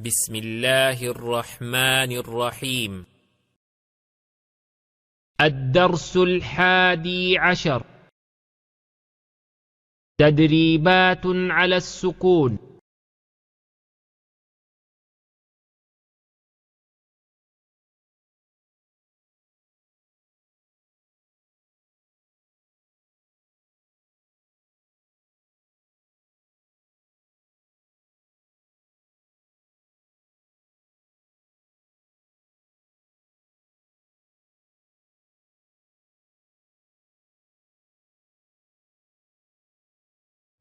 بسم الله الرحمن الرحيم. الدرس 11. تدريبات على السكون.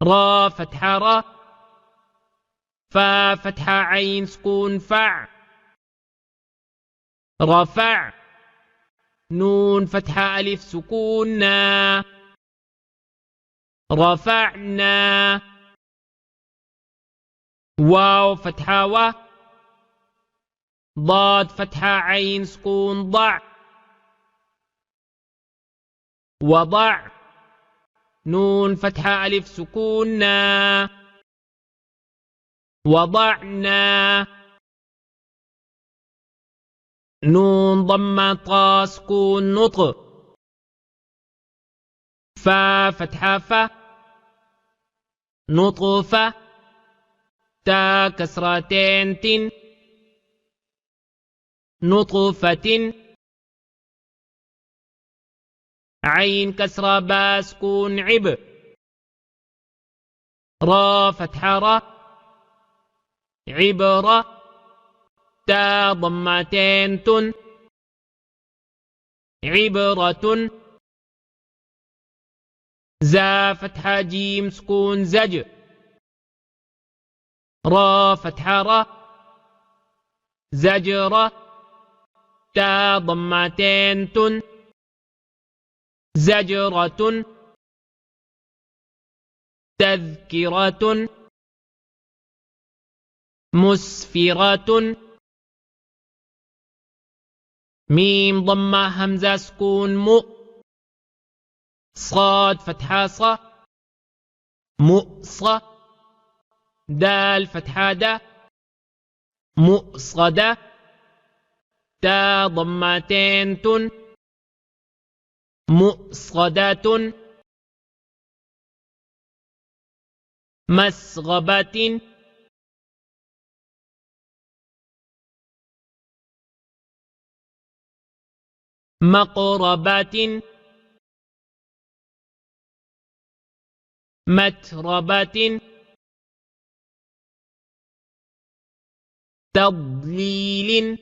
را فتحة را، فا فتحة عين سكون فع، رفع. نون فتحة ألف سكون نا، رفعنا. واو فتحة و، ضاد فتحة عين سكون ضع، وضع. نون فتحة ألف سكون نا، وضعنا. نون ضمة طا سكون نطق، فا فتحة ف، نطفة. تا كسرتين تن، نطفة. عين كسرة با سكون عب، را فتحة را، عبرة. تا ضمتين تن، عبرة. زا فتحة جيم سكون زج، را فتحة را، زجرة. تا ضمتين تن، زجرة. تذكرة، مسفرة. ميم ضمة همزة سكون مؤ، صاد فتحة ص، مؤص. دال فتحة د، مؤصدة. تا ضمتين تن، مؤصدة. مسغبة، مقربة، متربة. تضليل،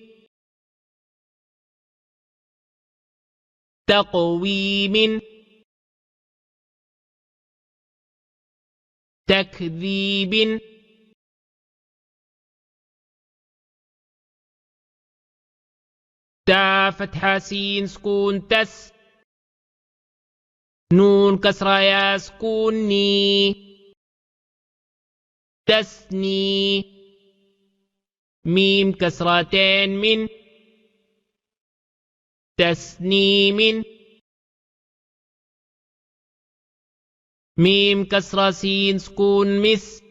تقويم. تكذيب. تا فتحة سين سكون تس، نون كسرة يا سكون ني، تسني. ميم كسرتين من، تسنيم. ميم كسرة سين سكون مس،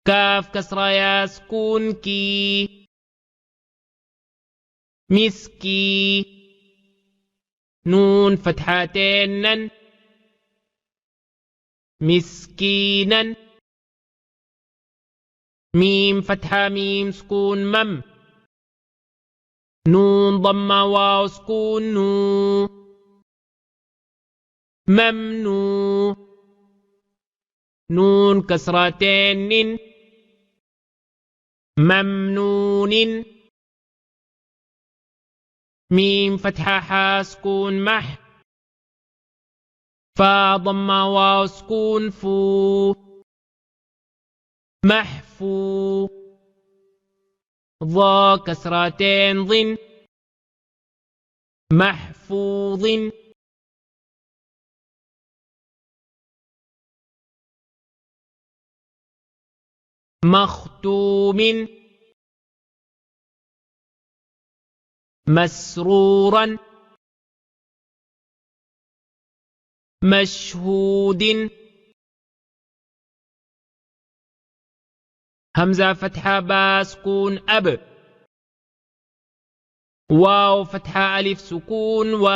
كاف كسرة يا سكون كي، مسكي. نون فتحتين نن، مسكينا. ميم فتحة ميم سكون مم، نون ضمة واو سكون نو، ممنوع. نون كسرتين نن، ممنون. ميم فتحة حا سكون مح، فا ضمة واو سكون فو، محفو. ضا كسرتين ضن، محفوظ. مختوم، مسرورا. مشهود. همزة فتحة با سكون أب. واو فتحة ألف سكون و.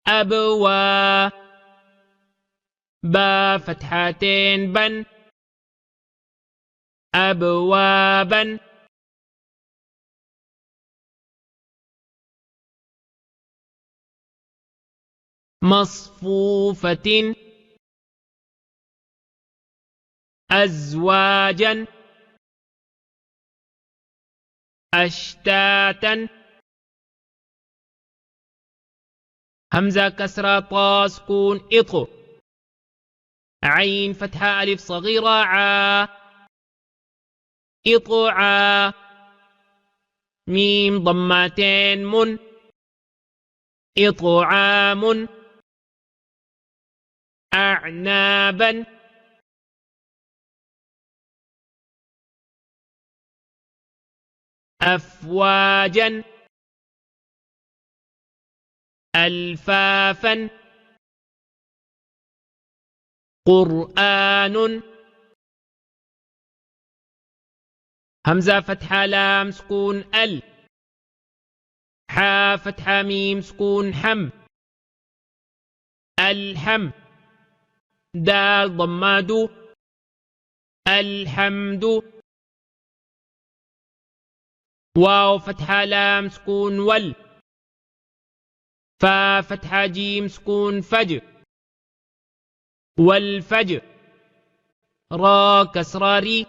أب و. با فتحتين بن. أبوابا. مصفوفة. أزواجا. أشتاتا. همزة كسرة طا سكون إط. عين فتحة ألف صغيرة عا. إطعا. ميم ضمتين من. إطعام. أعنابا. أفواجا. ألفافا. قرآن. همزة فتحة لام سكون ال. حا فتحة ميم سكون حم. الحم. دال ضماد. الحمد. واو فتحة لام سكون ول. فا فتحة جيم سكون فج. والفجر. را كسراري.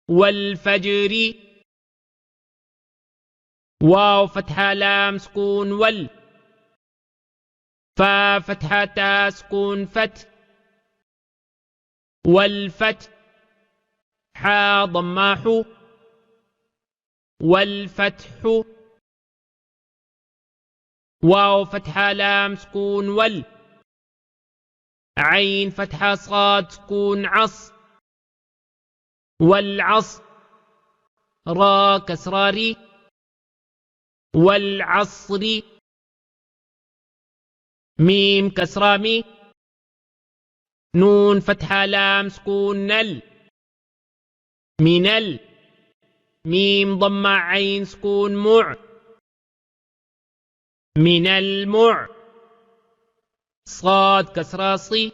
والفجر. واو فتحة لام سكون ول. فا فتحة تا سكون فت. والفت. حا ضماح. والفتح. واو فتحة لام سكون ول. عين فتحة صاد سكون عص. والعصر. را كسراري. والعصر. ميم كسرامي. نون فتحة لام سكون نل. منل. ميم ضمة عين سكون مع. من المع. صاد كسراصي.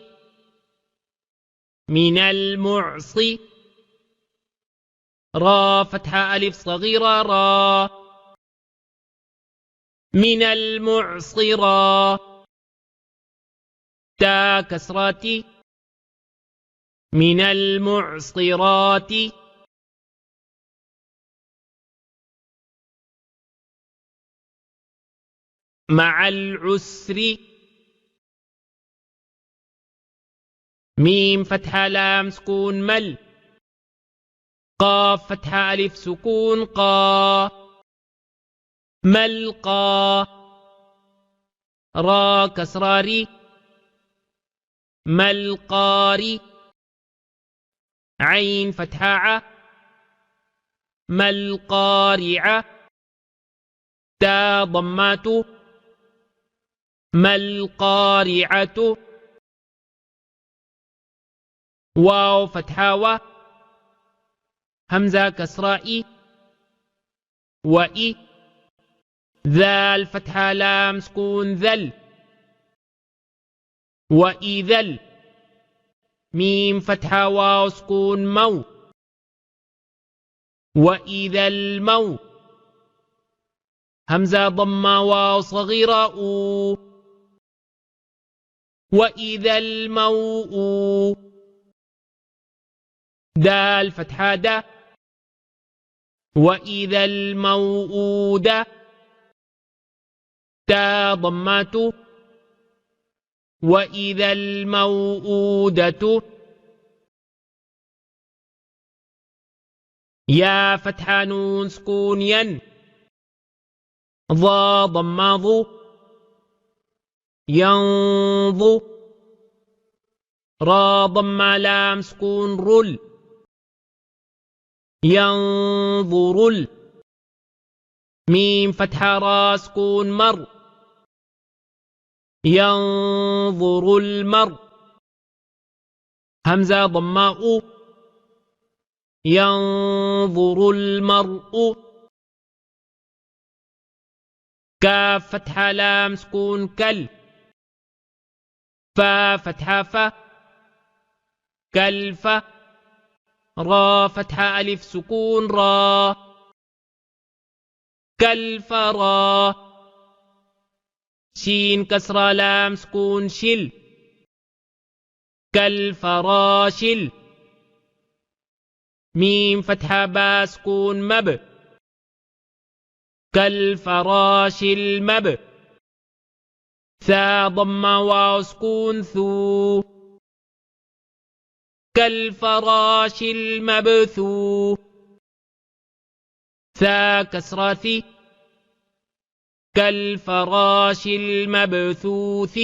من المعصي. را فتحة ألف صغيرة را. من المعصرة. تا كسراتي. من المعصرات. مع العسر. ميم فتحة لام سكون مل. قاف فتحة ألف سكون قا. ملقا. را كسراري. ملقاري. عين فتحة ع. ملقارعة. تا ضمات. ملقارعة. واو فتحة و. همزة كسرائي. وإي. ذال فتحة لام سكون ذل. وإذل. ميم فتحة واو سكون مو. وإذا المو. همزة ضمة واو صغيرة أو. وإذا الموء. دال فتحة دا. وإذا الموءودة. تا ضمات. وإذا الموءودة. يا فتحة نون سكون ين. ضا ضماض. ينظ. را ضم لام سكون رل. ينظر. ميم فتحة را سكون مر. ينظر المر. همزة ضماء ينظر المرء كاف فتحة لام سكون كل فا فتحة فا كلف را فتحة ألف سكون را كالفرا شين كسرة لام سكون شل كالفراشل ميم فتحة با سكون مب كالفراش المب ثا ضمة واو سكون ثو كالفراش المبثو ثا كسرة ثي كالفراش المبثوث